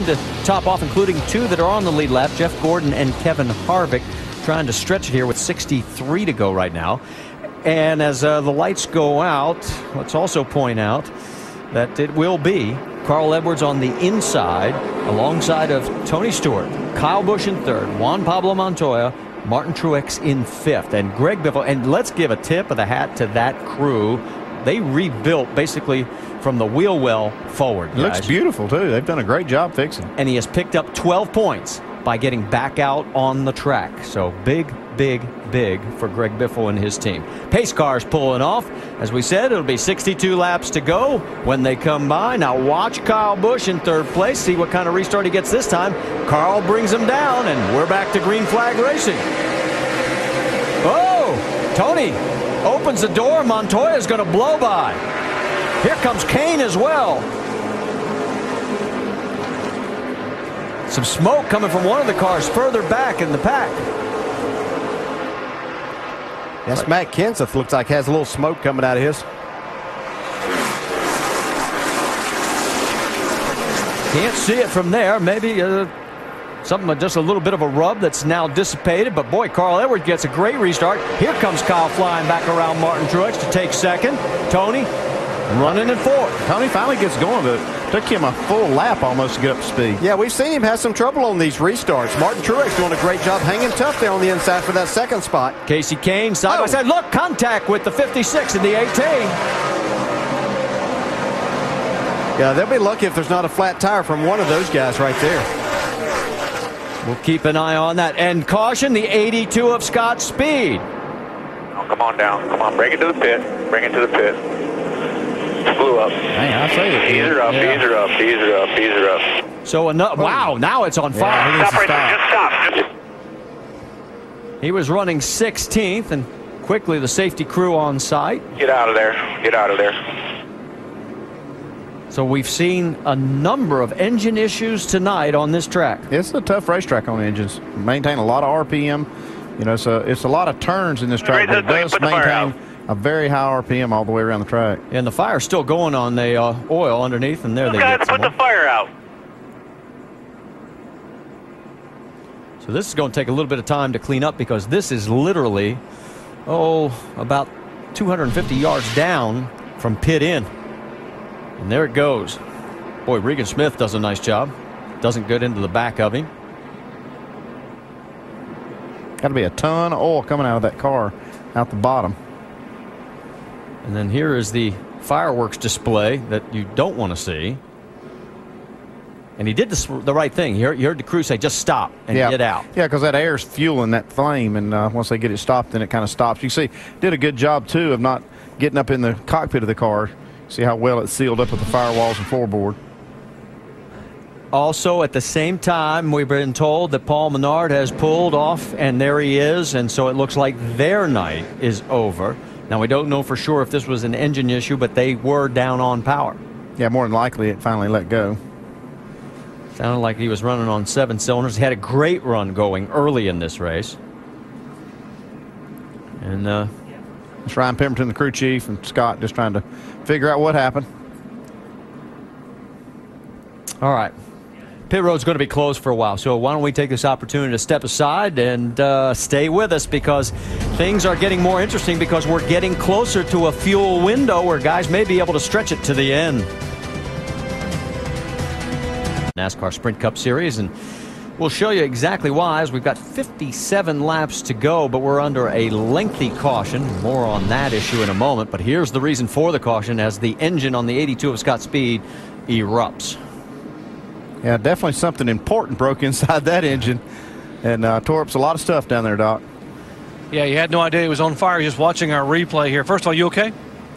to top off, including 2 that are on the lead lap, Jeff Gordon and Kevin Harvick, trying to stretch it here with 63 to go right now. And as the lights go out, let's also point out that it will be Carl Edwards on the inside alongside of Tony Stewart, Kyle Busch in 3rd, Juan Pablo Montoya, Martin Truex in 5th, and Greg Biffle. And let's give a tip of the hat to that crew. They rebuilt basically from the wheel well forward. It looks beautiful too. They've done a great job fixing. And he has picked up 12 points by getting back out on the track. So big for Greg Biffle and his team. Pace cars pulling off. As we said, it'll be 62 laps to go when they come by. Now watch Kyle Busch in 3rd place. See what kind of restart he gets this time. Carl brings him down, and we're back to green flag racing. Oh, Tony opens the door. Montoya's going to blow by. Here comes Kane as well. Some smoke coming from one of the cars further back in the pack. Yes, Matt Kenseth looks like has a little smoke coming out of his. Can't see it from there. Maybe something, just a little bit of a rub that's now dissipated. But boy, Carl Edwards gets a great restart. Here comes Kyle flying back around Martin Truex to take 2nd. Tony running in 4th. Tony finally gets going, but it took him a full lap almost to get up to speed. Yeah, we've seen him have some trouble on these restarts. Martin Truex doing a great job hanging tough there on the inside for that 2nd spot. Casey Kane side by side. Look, contact with the 56 and the 18. Yeah, they'll be lucky if there's not a flat tire from one of those guys right there. We'll keep an eye on that. And caution, the 82 of Scott Speed. Oh, come on down. Come on, bring it to the pit. Bring it to the pit. Blew up. Man, I say it. Ease her up, ease her up, ease her up, ease her up. So, wow, now it's on fire. Stop right there. Just stop. Just... He was running 16th, and quickly the safety crew on site. Get out of there. Get out of there. So we've seen a number of engine issues tonight on this track. It's a tough racetrack on engines. Maintain a lot of RPM. You know, so it's a lot of turns in this track, but it does maintain a very high RPM all the way around the track. And the fire's still going on the oil underneath, and there they get put the fire out. So this is going to take a little bit of time to clean up, because this is literally, about 250 yards down from pit in. And there it goes. Boy, Regan Smith does a nice job. Doesn't get into the back of him. Got to be a ton of oil coming out of that car out the bottom. And then here is the fireworks display that you don't want to see. And he did the right thing. You heard the crew say, just stop and get out. Yeah, because that air's fueling that flame, and once they get it stopped, then it kind of stops. You see, did a good job, too, of not getting up in the cockpit of the car. See how well it's sealed up with the firewalls and floorboard. Also, at the same time, we've been told that Paul Menard has pulled off, and there he is. And so it looks like their night is over. Now, we don't know for sure if this was an engine issue, but they were down on power. Yeah, more than likely it finally let go. Sounded like he was running on 7 cylinders. He had a great run going early in this race. And it's Ryan Pemberton, the crew chief, and Scott just trying to figure out what happened. All right. Pit road's going to be closed for a while, so why don't we take this opportunity to step aside and stay with us, because things are getting more interesting, because we're getting closer to a fuel window where guys may be able to stretch it to the end. NASCAR Sprint Cup Series, and we'll show you exactly why, as we've got 57 laps to go, but we're under a lengthy caution. More on that issue in a moment, but here's the reason for the caution as the engine on the 82 of Scott Speed erupts. Yeah, definitely something important broke inside that engine and tore up a lot of stuff down there, Doc. Yeah, you had no idea it was on fire just watching our replay here. First of all, you okay?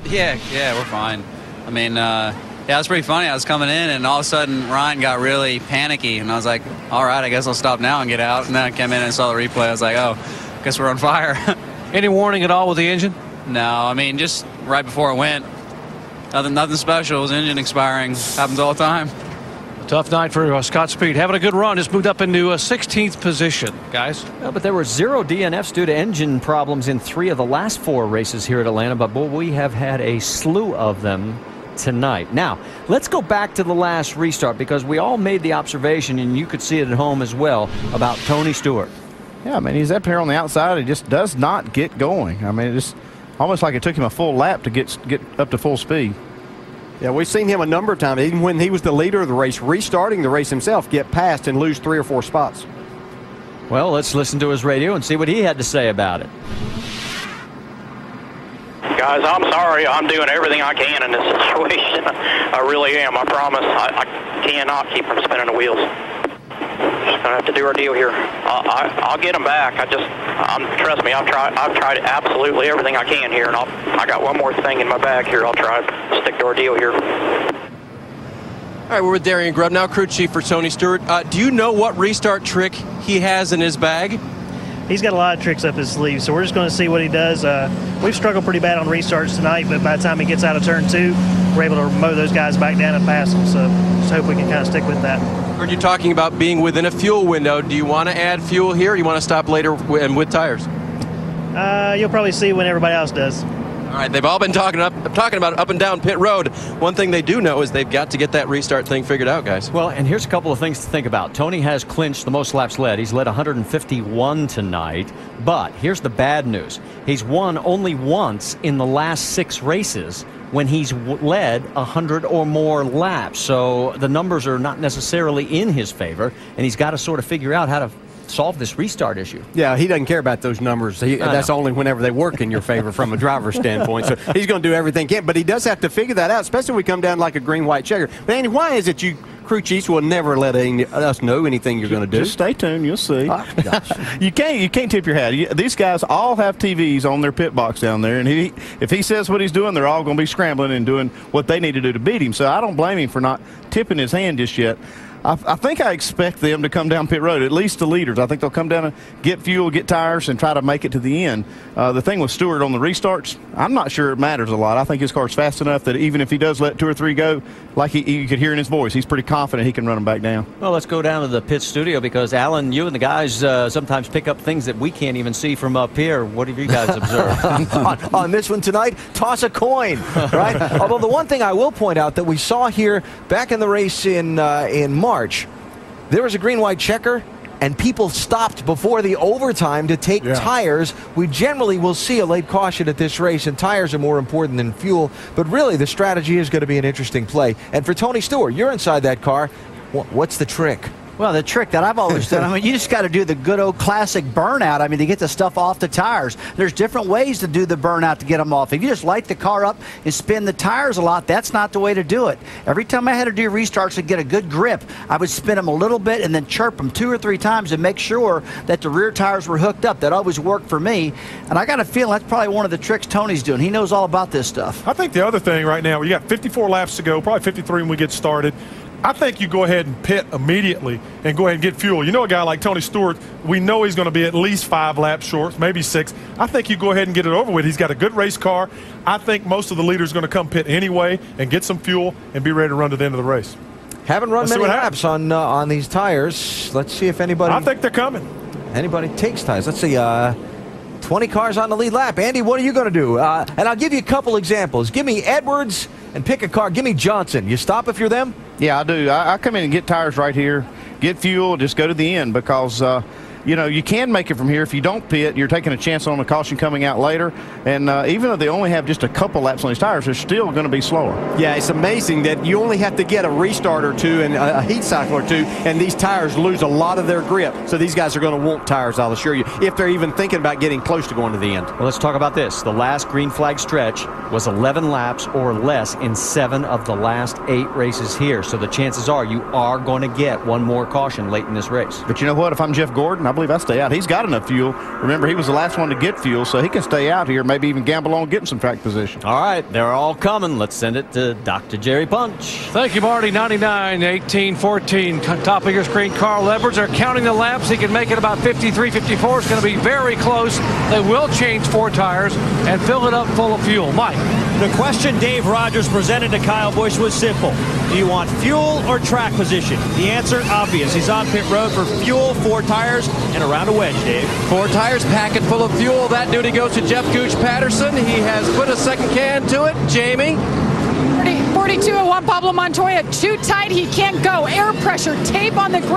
Yeah, we're fine. I mean, yeah, it was pretty funny. I was coming in, and all of a sudden, Ryan got really panicky, and I was like, all right, I guess I'll stop now and get out. And then I came in and saw the replay. I was like, oh, guess we're on fire. Any warning at all with the engine? No, I mean, just right before it went, nothing special. It was engine expiring. Happens all the time. Tough night for Scott Speed. Having a good run. Just moved up into a 16th position, guys. Well, but there were 0 DNFs due to engine problems in 3 of the last 4 races here at Atlanta. But, boy, we have had a slew of them tonight. Now, let's go back to the last restart, because we all made the observation, and you could see it at home as well, about Tony Stewart. Yeah, I mean, he's up here on the outside. He just does not get going. I mean, it's almost like it took him a full lap to get up to full speed. Yeah, we've seen him a number of times, even when he was the leader of the race, restarting the race himself, get past and lose 3 or 4 spots. Well, let's listen to his radio and see what he had to say about it. Guys, I'm sorry. I'm doing everything I can in this situation. I really am. I promise. I cannot keep from spinning the wheels. Just gonna have to do our deal here. I'll get them back. Trust me. I've tried absolutely everything I can here, and I got one more thing in my bag here. I'll try to stick to our deal here. All right, we're with Darian Grubb now, crew chief for Tony Stewart. Do you know what restart trick he has in his bag? He's got a lot of tricks up his sleeve, so we're just going to see what he does. We've struggled pretty bad on restarts tonight, but by the time he gets out of turn 2, we're able to mow those guys back down and pass them. So just hope we can kind of stick with that. Heard you talking about being within a fuel window. Do you want to add fuel here, or you want to stop later and with tires? You'll probably see when everybody else does. All right, they've all been talking about up and down pit road. One thing they do know is they've got to get that restart thing figured out, guys. Well, and here's a couple of things to think about. Tony has clinched the most laps led. He's led 151 tonight. But here's the bad news. He's won only once in the last 6 races when he's led 100 or more laps. So the numbers are not necessarily in his favor, and he's got to sort of figure out how to solve this restart issue. Yeah, he doesn't care about those numbers. That's only whenever they work in your favor from a driver's standpoint. So he's going to do everything he can, but he does have to figure that out, especially when we come down like a green-white checker. But Andy, why is it you crew chiefs will never let us know anything you're going to do? Just stay tuned, you'll see. Oh, gosh. You can't tip your hat. These guys all have TVs on their pit box down there, and if he says what he's doing, they're all going to be scrambling and doing what they need to do to beat him. So I don't blame him for not tipping his hand just yet. I think I expect them to come down pit road, at least the leaders. I think they'll come down and get fuel, get tires, and try to make it to the end. The thing with Stewart on the restarts, I'm not sure it matters a lot. I think his car's fast enough that even if he does let 2 or 3 go, like you could hear in his voice, he's pretty confident he can run them back down. Well, let's go down to the pit studio, because, Alan, you and the guys sometimes pick up things that we can't even see from up here. What have you guys observed? on this one tonight, toss a coin, right? Although the one thing I will point out that we saw here back in the race in March, there was a green-white checker, and people stopped before the overtime to take tires. We generally will see a late caution at this race, and tires are more important than fuel. But really, the strategy is going to be an interesting play. And for Tony Stewart, you're inside that car. What's the trick? Well, the trick that I've always done, I mean, you just got to do the good old classic burnout. I mean, to get the stuff off the tires. There's different ways to do the burnout to get them off. If you just light the car up and spin the tires a lot, that's not the way to do it. Every time I had to do restarts to get a good grip, I would spin them a little bit and then chirp them 2 or 3 times and make sure that the rear tires were hooked up. That always worked for me. And I got a feeling that's probably one of the tricks Tony's doing. He knows all about this stuff. I think the other thing right now, we got 54 laps to go, probably 53 when we get started. I think you go ahead and pit immediately and go ahead and get fuel. You know, a guy like Tony Stewart, we know he's going to be at least 5 laps short, maybe 6. I think you go ahead and get it over with. He's got a good race car. I think most of the leaders are going to come pit anyway and get some fuel and be ready to run to the end of the race. Haven't run many laps on these tires. Let's see if anybody... I think they're coming. Anybody takes tires. Let's see. 20 cars on the lead lap. Andy, what are you going to do? And I'll give you a couple examples. Give me Edwards and pick a car. Give me Johnson. You stop if you're them? Yeah, I do. I come in and get tires right here, get fuel, just go to the end, because you know, you can make it from here. If you don't pit, you're taking a chance on a caution coming out later. And even though they only have just a couple laps on these tires, they're still going to be slower. Yeah, it's amazing that you only have to get a restart or 2 and a heat cycle or 2, and these tires lose a lot of their grip. So these guys are going to want tires, I'll assure you, if they're even thinking about getting close to going to the end. Well, let's talk about this. The last green flag stretch was 11 laps or less in 7 of the last 8 races here. So the chances are you are going to get one more caution late in this race. But you know what? If I'm Jeff Gordon, I believe I stay out. He's got enough fuel. Remember, he was the last one to get fuel, so he can stay out here, maybe even gamble on getting some track position. All right, they're all coming. Let's send it to Dr. Jerry Punch. Thank you, Marty. 99, 18, 14. Top of your screen, Carl Edwards. They're counting the laps. He can make it about 53, 54. It's going to be very close. They will change 4 tires and fill it up full of fuel. Mike. The question Dave Rogers presented to Kyle Busch was simple. Do you want fuel or track position? The answer, obvious. He's on pit road for fuel, 4 tires, and around a wedge, Dave. 4 tires, packet full of fuel. That duty goes to Jeff Gooch Patterson. He has put a second can to it. Jamie. 42 at Juan Pablo Montoya, too tight, he can't go. Air pressure, tape on the grill.